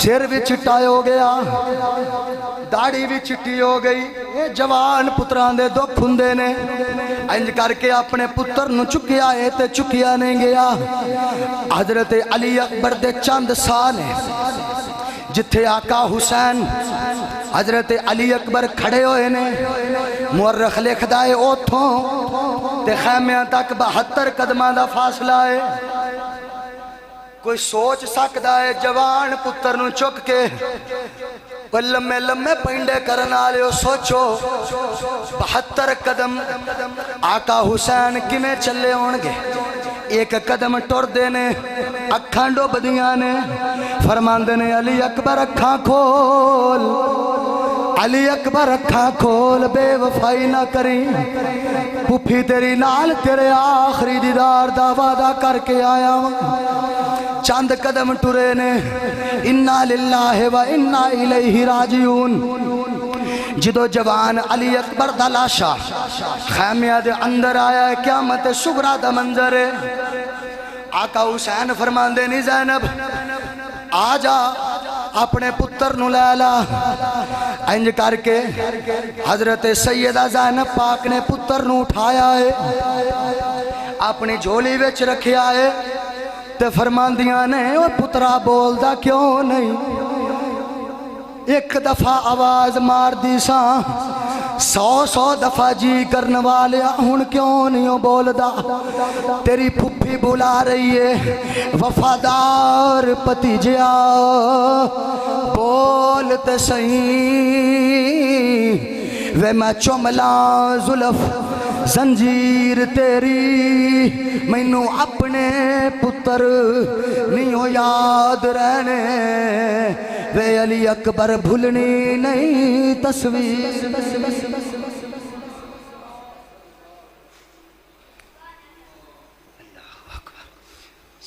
سر بھی چٹا ہو گیا، داڑھی بھی چٹی ہو گئی۔ یہ جوان پتران دے دکھ ہوندے نے۔ انج کر کے اپنے پتر نو چکیا ہے تے چکیا نہیں گیا۔ حضرت علی اکبر دے چند سال ہیں جتھے آقا حسین حضرت علی اکبر کھڑے ہوئے نے۔ مورخ لکھدا ہے اوتھوں تے خیمیاں تک 72 قدماں دا فاصلہ ہے۔ کوئی سوچ سکدا ہے جوان پتر نو چک کے پر لمے لمے پینڈے کرنا لیو، سوچو 72 قدم آقا حسین کمیں چلے ہونگے؟ ایک قدم ٹر دینے اکھاں ڈوب دیاں نے۔ فرماندے نے علی اکبر اکھاں کھول، علی اکبر اکھاں کھول، بے وفائی نہ کری، پھپھی تیری نال تیرے آخری دیدار دا وعدہ کر کے آیا ہوں۔ چند قدم ٹرے نے، انا للہ و انا الیہ راجعون۔ جدو جوان علی اکبر دا لاشا خیمیہ دے اندر آیا ہے، قیامت صغریٰ دا منظر ہے۔ آقا حسین فرماندے نہیں زینب آجا اپنے پتر نو لے لا۔ انج کر کے حضرت سیدہ زینب پاک نے پتر نو اٹھایا ہے، اپنی جھولی وچ رکھیا ہے تے فرماندیاں نے او پترا بول دا کیوں نہیں؟ ایک دفعہ آواز مار دی ساں، 100 دفعہ جی کرن والے ہن کیوں نہیں بول دا؟ تیری پھپھی بلا رہی ہے، وفادار پتیجیا بول تے صحیح، وے میں چملا زلف زنجیر تیری، مینوں اپنے پتر نہیں ہو یاد رہنے، وے علی اکبر بھولنی نہیں تصویر۔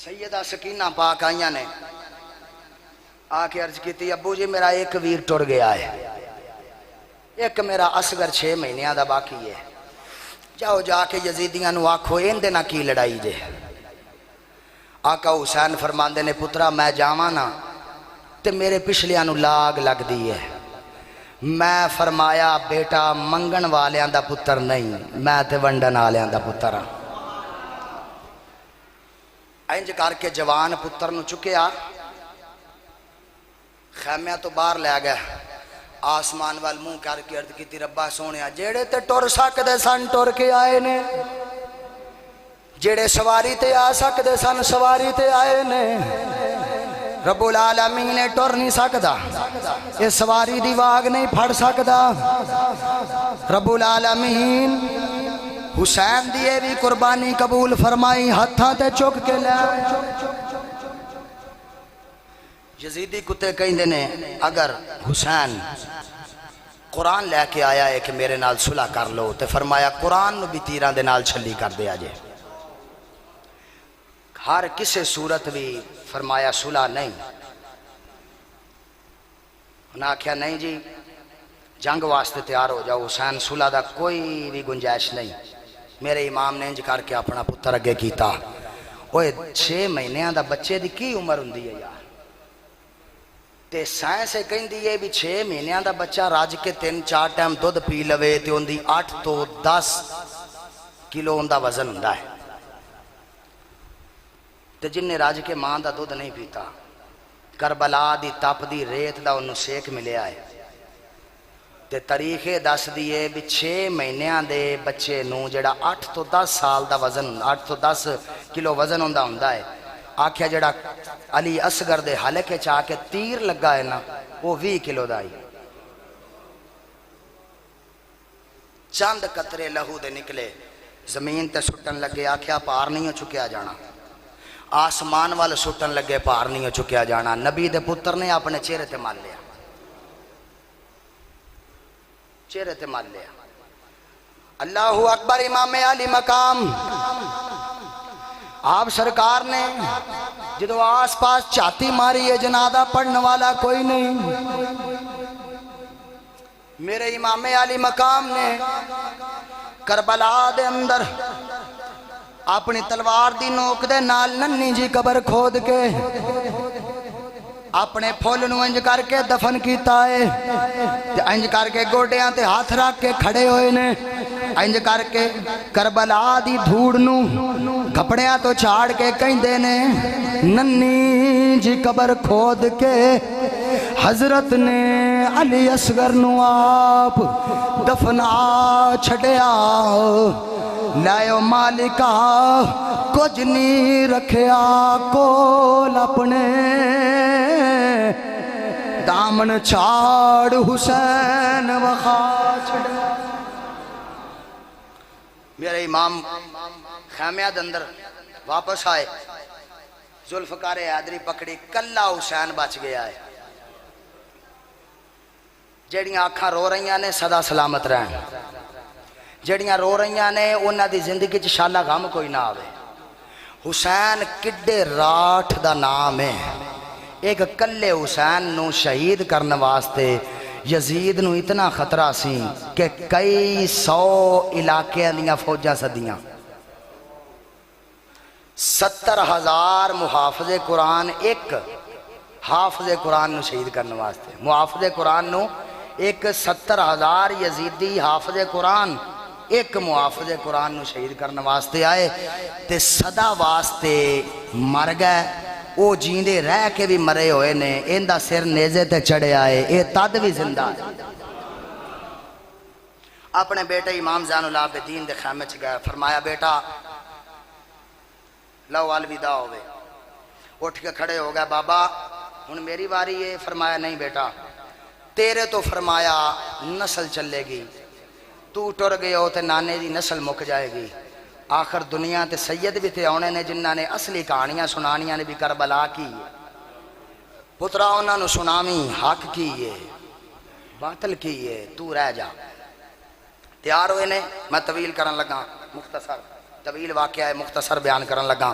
سیدہ سکینہ پاک آئیاں نے آکے عرض کی تھی ابو جی میرا ایک ویر ٹر گیا ہے، ایک میرا اصغر 6 مہینیاں دا باقی ہے، جاؤ جا کے یزیدیاں نو آکھو این دینا کی لڑائی جے۔ آقا حسین فرماندے نے پترا میں جاوانا تے میرے پچھلیاں نو لاگ لگ دی ہے۔ میں فرمایا بیٹا منگن والیاں دا پتر نہیں، میں تے ونڈن والیاں دا پتر ہاں۔ انج کر کے جوان پتر نو چکیا، خیمیہ تو باہر لے گئے، آسمان وال منہ کر کے عرض کی ربا سونیا جیڑے تے ٹر سکدے سن ٹر کے آئے نے، جیڑے سواری تے آ سکدے سن سواری تے آئے نے۔ رب العالمین نے ٹر نہیں سکدا، یہ سواری دی واگ نہیں پھڑ سکدا۔ رب العالمین حسین دیے بھی قربانی قبول فرمائی، ہتھاں تے چک کے لے۔ یزیدی کتے کہیں نے اگر حسین قرآن لے کے آیا ہے کہ میرے نال صلح کر لو، تے فرمایا قرآن نو بھی تیران دے نال چھلی کر دیا جے، ہر کسے صورت بھی فرمایا صلح نہیں۔ انہاں کیا نہیں جی جنگ واسطے تیار ہو جاؤ، حسین صلح دا کوئی بھی گنجائش نہیں۔ میرے امام نے انج کر کے اپنا پتر اگے کیتا۔ اوہ 6 مہینیاں دا بچے دی کی عمر ہوندی ہے یار؟ تے سائنس کہیں دیئے بھی 6 مہینیاں دا بچہ راج کے 3-4 ٹائم دودھ پی لوے تے ان دی 8 تو 10 کلو ان دا وزن ہوندا ہے، تے جن نے راج کے ماں دا دودھ نہیں پیتا، کربلا دی تپ دی ریت دا انہوں سیک ملیا ہے، تے تاریخے دس دیئے بھی 6 مہینیاں دے بچے نو جڑا 8 تو 10 سال دا وزن 8 تو 10 کلو وزن ہوندا ہے، آکھیا جڑا علی اصغر دے حلقے چاہ کے تیر لگا ہے نا وہ 20 کلو دائی۔ چند قطرے لہو دے نکلے زمین تے سٹن لگے، آکھیا پار نہیں ہو چکیا جانا، آسمان وال سٹن لگے پار نہیں ہو چکیا جانا۔ نبی دے پتر نے اپنے چہرے تے مال لیا، چہرے تے مال لیا۔ اللہ اکبر امام علی مقام آپ سرکار نے جدو آس پاس چاتی ماری ہے جنازہ پڑھنے والا کوئی نہیں، میرے امام علی مقام نے کربلا دے اندر اپنی تلوار دی نوک دے نال ننی جی قبر کھود کے اپنے پھول نو انج کر کے دفن کیتا ہے تے انج کر کے گوڈیاں تے ہاتھ رکھ کے کھڑے ہوئے نے انج کر کے کربلا دی دھوڑ نو کپڑیاں تو چھاڑ کے کہندے نے ننی جی قبر کھود کے حضرت نے علی اصغر نو آپ دفنا چھڑیا لائیو مالکا کچھ نہیں رکھیا کول اپنے دامن چھاڑ حسین وخا چھڑیا میرے امام خیمیہ دندر واپس آئے ذوالفقار حیدری پکڑی کلا حسین بچ گیا ہے جیڑیاں آنکھاں رو رہیاں نے صدا سلامت رہن جیڑیاں رو رہیاں نے انہاں دی زندگی چ شالا غم کوئی نہ آوے حسین کڈے راٹھ دا نام ہے ایک کلے حسین نو شہید کرنے واسطے یزید نو اتنا خطرہ سی کہ کئی 100 علاقے دیاں فوجاں سدیاں 70,000 محافظ قرآن ایک حافظ قرآن نو شہید کرنے واسطے محافظ قرآن نو ایک 70,000 یزیدی حافظ قرآن ایک محافظ قرآن نو شہید کرنے واسطے آئے تے صدا واسطے مر گئے او جیندے رہ کے بھی مرے ہوئے نے ایندہ سر نیزے تے چڑھے آئے اے تد بھی زندہ ہے اپنے بیٹے امام زین العابدین دے خیمے چ گئے فرمایا بیٹا لو الوداع ہوئے اٹھ کے کھڑے ہو گئے بابا ہن میری باری ہے فرمایا نہیں بیٹا تیرے تو فرمایا نسل چلے گی تو ٹر گئے ہو تے نانے دی نسل مک جائے گی آخر دنیا تے سید بھی تے آنے نے جنہاں نے اصلی کہانیاں سنانیاں نے بھی کربلا کی پترا انہاں نو سنامی حق کی ہے باطل کی ہے تو رہ جا تیار ہوئے نے میں طویل کرن لگا مختصر طویل واقعہ ہے مختصر بیان کرن لگا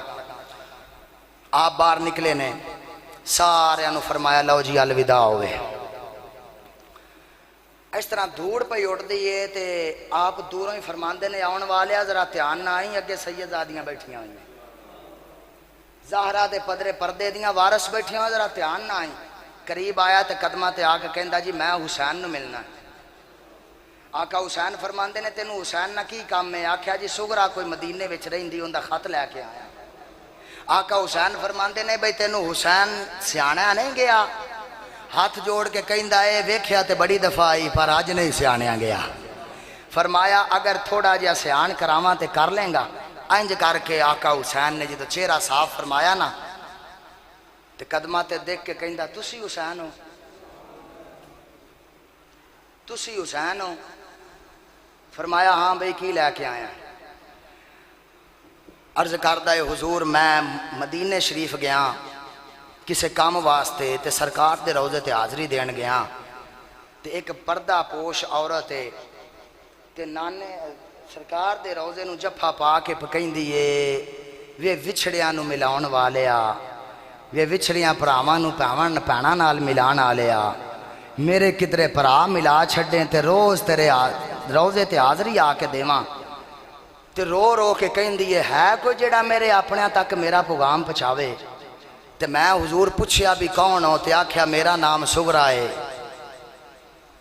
آپ باہر نکلے نے سارے انو فرمایا لو جی الوداع ہوئے اس طرح دھوڑ پہ اٹھ دیئے تے آپ دوروں ہی فرماندے نے آن والے ذرا دھیان نہ آئیں اگے سید زادیاں بیٹھیاں ہوئی ہیں زہرہ دے پدرے پردے دیاں وارث بیٹھیاں ہوئے ذرا دھیان نہ آئیں قریب آیا تے قدمہ تے آ کے کہندا جی میں حسین نو ملنا ہے آقا حسین فرماندے نے تینوں حسین نہ کی کام میں آکھیا جی سغرا کوئی مدینے وچ رہندی اوندا خط لے کے آیا آقا حسین فرماندے نے بھئی تینوں حسین سیاںا نہیں گیا ہاتھ جوڑ کے کہندا اے ویکھیا تے بڑی دفعہ آئی پر آج نہیں سیاںیا گیا فرمایا اگر تھوڑا جہا سیان کراواں تے کر لیں گا انج کر کے آقا حسین نے جدو چہرہ صاف فرمایا نا تے قدمہ تے دیکھ کے کہندا تسی حسین ہو تسی حسین ہو فرمایا ہاں بھئی کی لے کے آیا عرض کردہ حضور میں مدینے شریف گیا کسے کام واسطے تے سرکار دے روزے تے حاضری دین گیا تے ایک پردہ پوش عورت ہے تے نانے سرکار دے روزے نو جفا پا کے پکیں دیئے وے وچھڑیاں نو ملاؤن والیا وے وچھڑیاں پراواں نو پینا نال ملان آلیا میرے کدرے پرا ملا چھڑیں تے روز تیرے روزے تے حاضری آ کے دیواں تے رو رو کے کہیں دیئے ہے کوئی جڑا میرے اپنے تک میرا پیغام پہنچاوے تے میں حضور پوچھیا بھی کون ہو تے آکھیا میرا نام سغرا ہے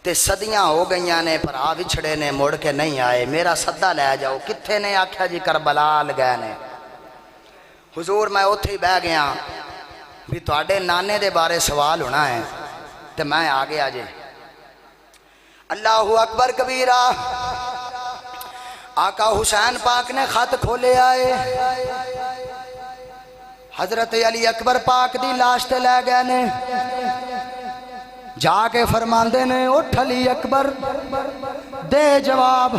تے صدیاں ہو گئیاں نے پر آ وچھڑے نے مڑ کے نہیں آئے میرا صدہ لے جاؤ کتھے نے آکھیا جی کربلا لگائے نے حضور میں اتھے ہی بہ گیا بھی تواڈے نانے دے بارے سوال ہونا ہے تے میں آگے آجے اللہ اکبر کبیرہ آقا حسین پاک نے خط کھولے آئے حضرت علی اکبر پاک دی لاش تے لے گئے نے جا کے فرماندے نے اٹھ علی اکبر دے جواب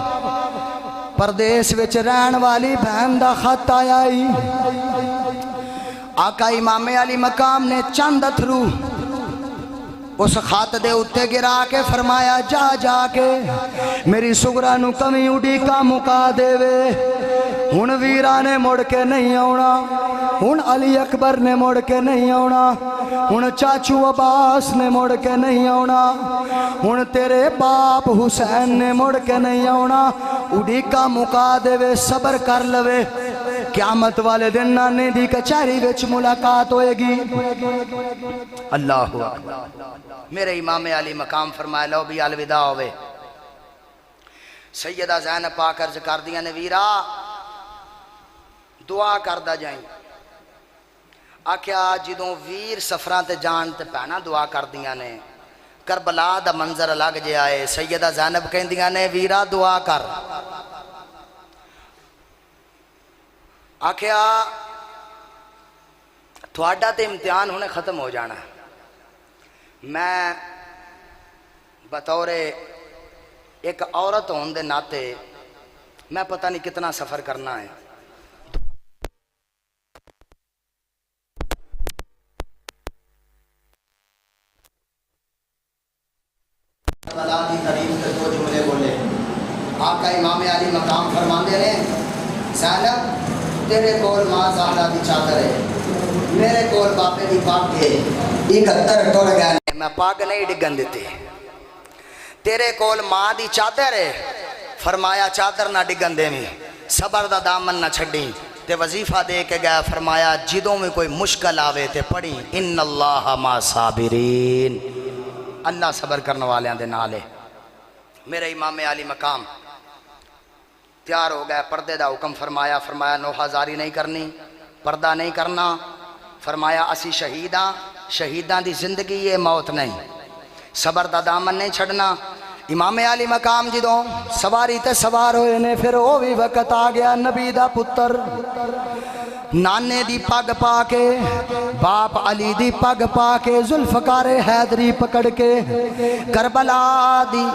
پردیس وچ رہن والی بہن دا خط آیا ہی آقا امام علی مقام نے چند اتھرو اس خط دے اتے گرا کے فرمایا جا جا کے میری سغرا نو کمی اڈی کا مکا دے وے ہن ویرا نے مڑ کے نہیں آونا ہن علی اکبر نے مڑ کے نہیں آونا ہن چاچو عباس نے مڑ کے نہیں آونا ہن تیرے باپ حسین نے مڑ کے نہیں آونا اڈی کا مکا دے وے صبر کر لوے قیامت والے دن نانے دی کچہری وچ ملاقات ہوئے گی۔ اللہ میرے امام علی مقام فرمائے لو بھی الوداع ہوئے۔ سیدہ زینب پاک عرض کر دیا نے ویرا دعا کردہ جائیں۔ آکھیا جدوں ویر سفران تے جان تے پہنا دعا کر دیا نے، کربلا دا منظر الگ جے آئے۔ سیدہ زینب کہیں دیا نے ویرا دعا کر۔ آکھیا تھوڑا تے امتحان ہونے ختم ہو جانا، میں بطور ایک عورت ہون دے ناتے میں پتہ نہیں کتنا سفر کرنا ہے۔ اللہ دی تعریف کے دو جملے بولے۔ آقا امام علی مقام فرماندے نے زینب تیرے کول ماں زہرا دی چادر ہے، میرے کول باپے دی پاگ ہے، 71 ٹر گئے میں پاگ نہیں ڈگن دیتے۔ تیرے کول ماں دی چادر ہے، فرمایا چادر نہ ڈگن دے میں، صبر دا دامن نہ چھڑیں تے وظیفہ دے کے گیا۔ فرمایا جدوں میں کوئی مشکل آوے تے پڑھی ان اللہ ما صابرین، اللہ صبر کرنے والے دے نالے۔ میرے امام علی مقام تیار ہو گئے، پردے دا حکم فرمایا۔ فرمایا نوحہ زاری نہیں کرنی، پردہ نہیں کرنا۔ فرمایا اسی شہیداں، شہیداں دی زندگی یہ موت نہیں، صبر دا دامن نہیں چھڑنا۔ امام علی مقام جدوں سواری تے سوار ہوئے نے، پھر وہ بھی وقت آ گیا نبی دا پتر نانے دی پگ پا کے، باپ علی دی پگ پا کے، ذوالفقار حیدری پکڑ کے کربلا دی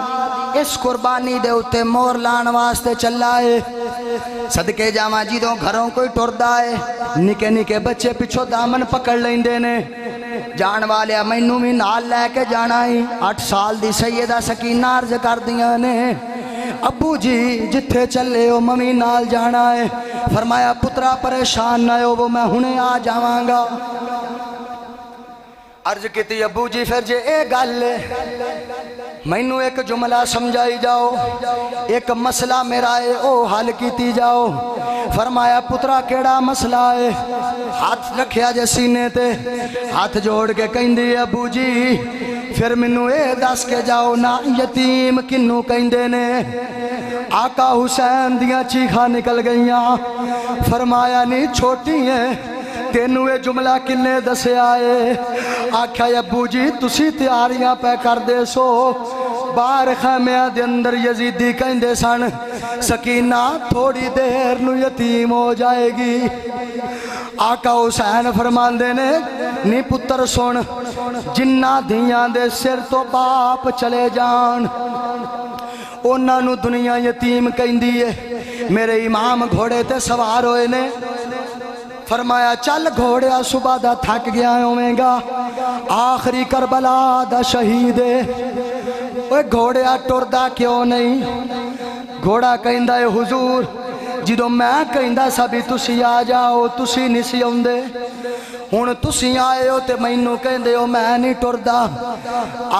اس قربانی دے اتے مور لان واسطے چلا ہے۔ صدقے جاواں جدوں گھروں کوئی ٹردا ہے، نکے نکے بچے پچھو دامن پکڑ لیندے نے، جان والے مینوں بھی نال لے کے جانا ہی۔ 8 سال دی سیدہ سکینہ عرض کر دیاں نے ابو جی جتھے چلے ہو ممی نال جانا ہے۔ فرمایا پترا پریشان نہ ہو، وہ میں ہنے آ جاواں گا۔ عرض کیتی ابو جی پھر جے اے گل مینوں ایک جملہ سمجھائی جاؤ، ایک مسئلہ میرا ہے او حل کیتی جاؤ۔ فرمایا پترا کیڑا مسئلہ ہے؟ ہاتھ رکھیا جے سینے تے، ہاتھ جوڑ کے کہندی ابو جی پھر منوں اے دس کے جاؤ نا یتیم کنوں کہندے نے؟ آقا حسین دیاں چیخاں نکل گئیاں۔ فرمایا نہیں چھوٹی ہیں، تینوں اے جملہ کنے دسے آئے؟ آکھا ابو جی تسی تیاریاں پہ کر دے سو، بار خیمیاں دے اندر یزیدی کہندے سن سکینہ تھوڑی دیر نو یتیم ہو جائے گی۔ آقا حسین فرماندے نے نی پتر سن، جنہ دیاں دے سر تو باپ چلے جان انہاں نو دنیا یتیم کہندی ہے۔ میرے امام گھوڑے تے سوار ہوئے نے، فرمایا چل گھوڑیا صبح دا تھک گیا ہوئے گا، آخری کربلا دا شہید ہے۔ اوہ گھوڑیا ٹردہ کیوں نہیں؟ گھوڑا کہندہ ہے حضور جدو میں کہندہ سبھی تسی آ جاؤ تسی نسی ہوندے، ہون تسی آئے ہو تے مینوں کہندے ہو میں نہیں ٹردہ۔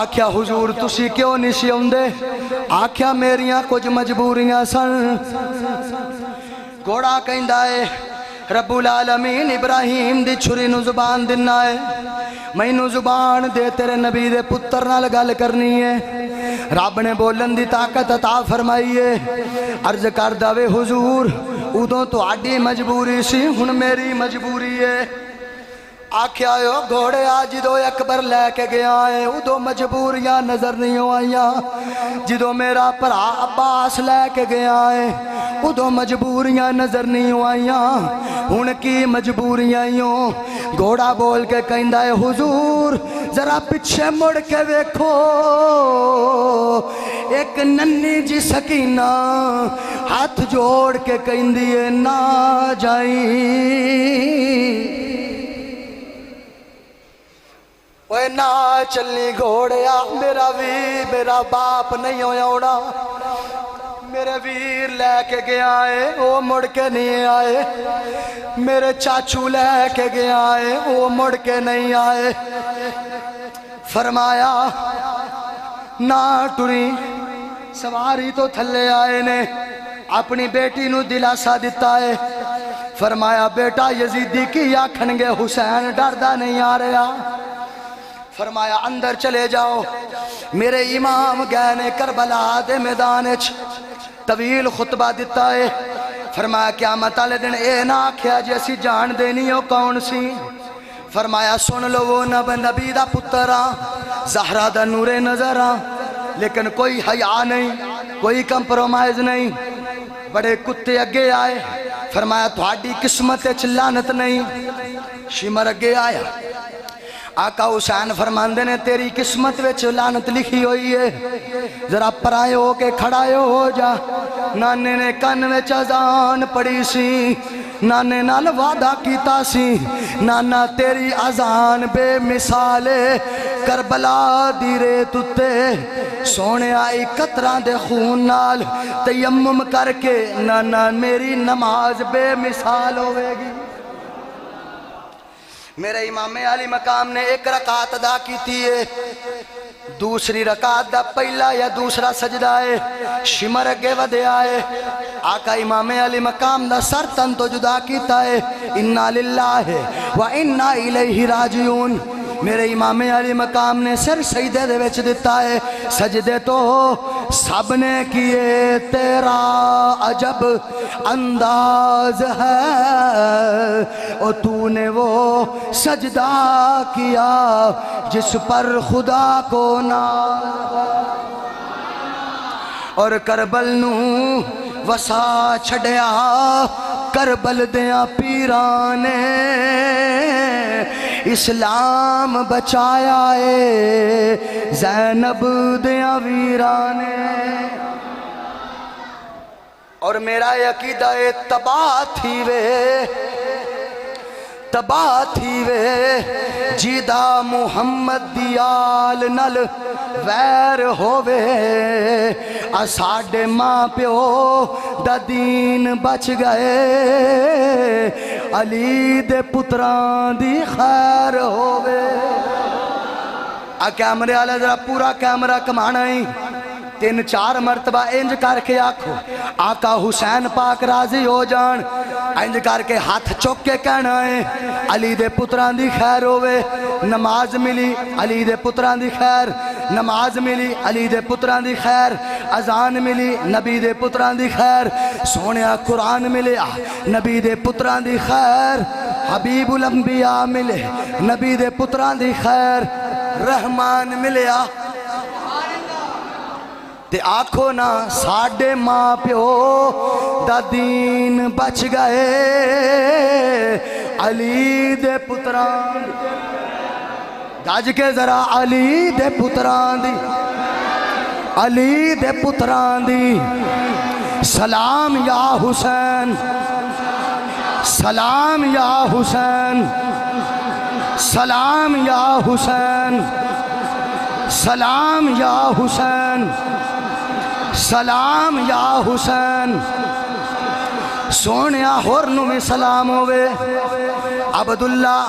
آکھیا حضور تسی کیوں نسی ہوندے؟ آکھیا میریاں کچھ مجبوریاں سن۔ گھوڑا کہندہ ہے رب العالمین ابراہیم دی چھری نو زبان دینا ہے، میں نو زبان دے تیرے نبی دے پتر نال گل کرنی ہے، رب نے بولن دی طاقت عطا فرمائی ہے۔ عرض کر دے حضور ادوں تو آڈی مجبوری سی ہن میری مجبوری ہے۔ آکھیا گھوڑے جدو اکبر لے کے گیا ہے ادو مجبوریاں نظر نہیں آئیاں، جدو میرا پرا عباس لے کے گیا ہے ادو مجبوریاں نظر نہیں آئیاں، ہن کی مجبوریاں یوں؟ گھوڑا بول کے کہندا ہے حضور ذرا پیچھے مڑ کے ویکھو، ایک ننی جی سکینہ ہاتھ جوڑ کے کہندی ہے نہ جائیں، اوے نہ چلنی گھوڑیا میرا ویر میرا باپ نہیں ہویا، میرے ویر لے کے گیا ہے وہ مڑ کے نہیں آئے، میرے چاچو لے کے گیا ہے وہ مڑ کے نہیں آئے۔ فرمایا نہ ٹری، سواری تو تھلے آئے نے، اپنی بیٹی نو دلاسا دیتا ہے۔ فرمایا بیٹا یزیدی کی آکھن گے حسین ڈردا نہیں آ رہا. فرمایا اندر چلے جاؤ. میرے امام گئے نے کربلا دے میدان وچ طویل خطبہ دیتا ہے. فرمایا قیامت والے دن اے نہ آکھیا جے اسی جان دینی ہو کون سی. فرمایا سن لو وہ نبی دا پتر آ زہرا دا نور نظر آ لیکن کوئی حیا نہیں کوئی کمپرومائز نہیں. بڑے کتے اگے آئے. فرمایا تھوڑی قسمت وچ لعنت نہیں. شمر اگے آیا. آقا حسین فرماندے نے تیری قسمت وچ لعنت لکھی ہوئی ہے ذرا پرائے ہو کے کھڑائے ہو جا. نانے نے کن وچ اذان پڑھی سی. نانے نال وعدہ کیتا سی نانا تیری اذان بے مثال کربلا دی ریت اتے سونے آئی قطران دے خون نال تیمم کر کے نانا میری نماز بے مثال ہوئے گی. میرے امام علی مقام نے ایک رکعت ادا کیتی ہے. دوسری رکعت دا پہلا یا دوسرا سجدہ ہے. شمر اگے ودے آئے. آقا امام علی مقام دا سر تن تو جدا کیتا ہے. انا للہ و انا الیہ راجعون. میرے امام علی مقام نے سر سجدے دے وچ دیتا ہے. سجدے تو سب نے کیے تیرا عجب انداز ہے اور تو نے وہ سجدہ کیا جس پر خدا کو ناز. اور کربل نو وسا چھڑیا کربل دیاں پیرانے اسلام بچایا ہے زینب دیاں ویرانے. اور میرا عقیدہ تباہ تھی وے تباہ تھی وے جیدہ محمد دیال نل ویر ہووے. ساڈے ماں پیو دا دین بچ گئے علی دے پتران دی خیر ہووے. کیمرے والے ذرا پورا کیمرہ کمانا ہی 3-4 مرتبہ انج کر کے آکھو آقا حسین پاک راضی ہو جان. انج کر کے ہاتھ چوک کے کہنا ہے علی دے پتران دی خیر ہووے. نماز ملی علی دے پتران دی خیر. نماز ملی علی دے پتران دی خیر. اذان ملی نبی دے پتران دی خیر. سونیا قرآن ملیا نبی دے پتران دی خیر. حبیب الانبیاء ملے نبی دے پتران دی خیر. رحمان ملیا تے آکھو نا ساڈے ماں پیو دا دین بچ گئے علی دے پتران. گاج کے ذرا علی دے پتران دی علی دے پتران دی. سلام یا حسین سلام یا حسین سلام یا حسین سلام یا حسین سلام یا حسین. سونیا ہور نو بھی سلام ہوئے. عبداللہ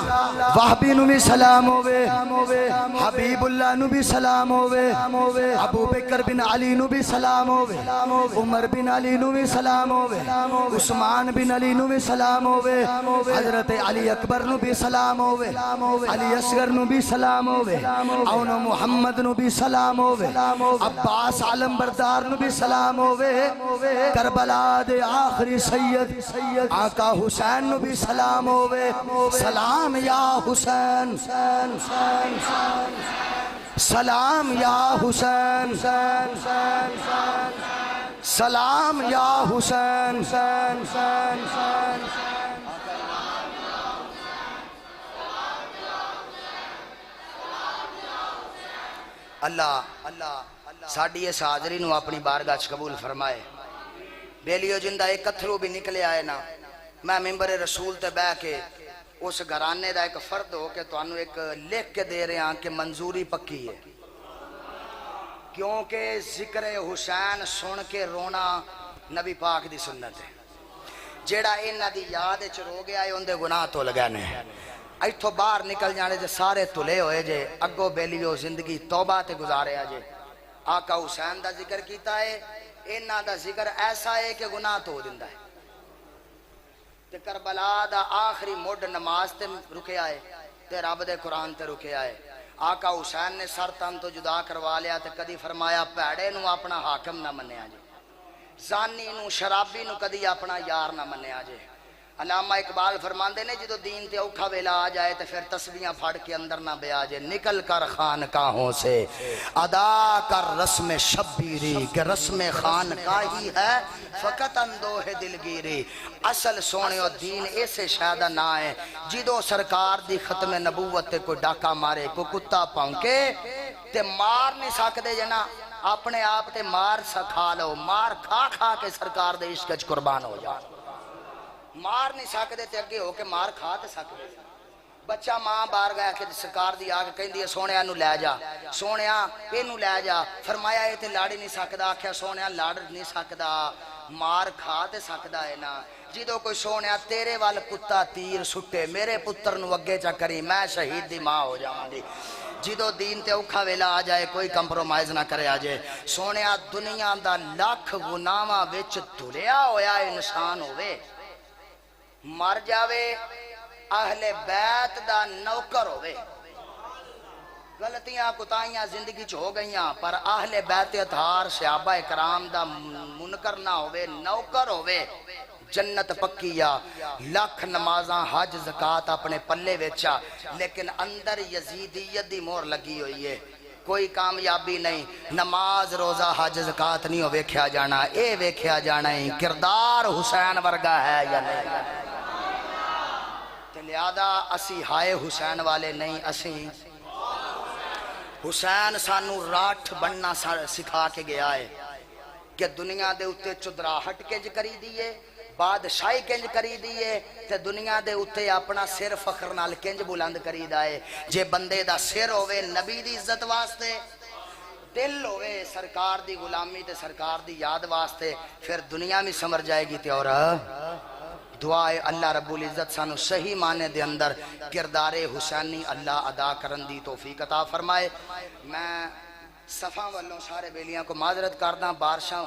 وحبی نو بھی سلام ہوئے. حبیب اللہ نو بھی سلام ہوئے. ابو بکر بن علی نو بھی سلام ہوئے. عمر بن علی نو بھی سلام ہوئے. عثمان بن علی نو بھی سلام ہوئے. حضرت علی اکبر نو بھی سلام ہوئے. علی اصغر نو بھی سلام ہوئے. اون محمد نو بھی سلام ہوئے. عباس علم بردار نو بھی سلام ہوئے. کربلا دے آخری سید آقا حسین نو بھی سلام ہوئے. سلام یا حسین سلام یا حسین سلام یا حسین. اللہ ساڑھی اس حاضری نو اپنی بارگاہ قبول فرمائے. بیلیو جندہ ایک کتھرو بھی نکلے آئے نا میں ممبر رسول تے بے کے اس گھرانے دا ایک فرد ہو کہ تو انہوں ایک لکھ کے دے رہے ہیں کہ منظوری پکی ہے کیونکہ ذکر حسین سن کے رونا نبی پاک دی سنت ہے. جیڑا انہ دی یاد چرو گیا ہے ان دے گناہ تو لگانے ہیں. ایتھو باہر نکل جانے جے سارے تلے ہوئے جے اگو بیلیو زندگی توبہ تے گزارے آجے. آقا حسین دا ذکر کیتا ہے انہ دا ذکر ایسا ہے کہ گناہ تو دندہ ہے. تے کربلا دا آخری مڈ نماز تے رکے آئے تے رب دے قرآن تے رکے آئے آقا حسین نے سر تن تو جدا کروا لیا تے کدی فرمایا پیڑے نو اپنا حاکم نہ منیا جے زانی نو شرابی نو کدی اپنا یار نہ منیا جے علامہ اقبال فرماندے نے جدو دین تے اوکھا ویلا آ جائے تے پھر تسبیحاں پھاڑ کے اندر نہ بیا جے نکل کر خانقاہوں سے ادا کر رسم شبیری کہ رسم خانقاہ ہی ہے فقط اندوہ دلگیری اصل سونیو دین ایسے شاید نہ ہے جدو سرکار دی ختم نبوت تے کوئی ڈاکہ مارے کوئی کتا پونکے تے مار نہیں سکدے جنا اپنے آپ تے مار سکھا لو مار کھا کھا کے سرکار دے عشق وچ قربان ہو جا مار نہیں سکدے تے اگے ہو کے مار کھا تے سکدے بچہ ماں بار گیا کہ سرکار دی آگ کہندی ہے سونیا نو لے جا سونیا اینو لے جا فرمایا اے تے لاڑی نہیں سکدا آکھیا سونیا لاڑ نہیں سکدا مار کھا تے سکدا ہے نا جدو کوئی سونیا تیرے وال کتا تیر سٹے میرے پتر نو اگے چا کری میں شہید دی ماں ہو جاواں گی جدو دین تے اوکھا ویلا آ جائے کوئی کمپرومائز نہ کرے آ جائے سونیا دنیا دا لاکھ گناہاں وچ دھلیا ہویا انسان ہوئے مر جاوے اہل بیت دا نوکر ہوئے غلطیاں کتائیاں زندگی چ ہو گئیاں پر اہل بیت اطہار صحابہ کرام دا منکر نہ ہوئے نوکر ہوئے جنت پکیا لاکھ نمازاں حج زکات اپنے پلے ویچا لیکن اندر یزیدیت دی مور لگی ہوئی ہے کوئی کامیابی نہیں نماز روزہ حج زکات نہیں ہو ویکھیا جانا اے ویکھیا جانا ہے کردار حسین ورگا ہے یا نہیں لہذا اسی ہائے حسین والے نہیں اسی حسین سانو راٹھ بننا سکھا کے گیا ہے کہ دنیا دے اتے چدراہٹ کنج کری دیئے بادشاہی کنج کری دیئے تے دنیا دے اتے اپنا سر فخر نال کنج بلند کری دائے جے بندے دا سر ہوئے نبی دی عزت واسطے دل ہوئے سرکار دی غلامی تے سرکار دی یاد واسطے پھر دنیا میں سمر جائے گی تے اور دعائے اللہ رب العزت سانو صحیح معنی دے اندر کردار حسینی اللہ ادا کرن دی توفیق عطا فرمائے میں صفحہ والوں سارے بیلیاں کو معذرت کرداں بارشاں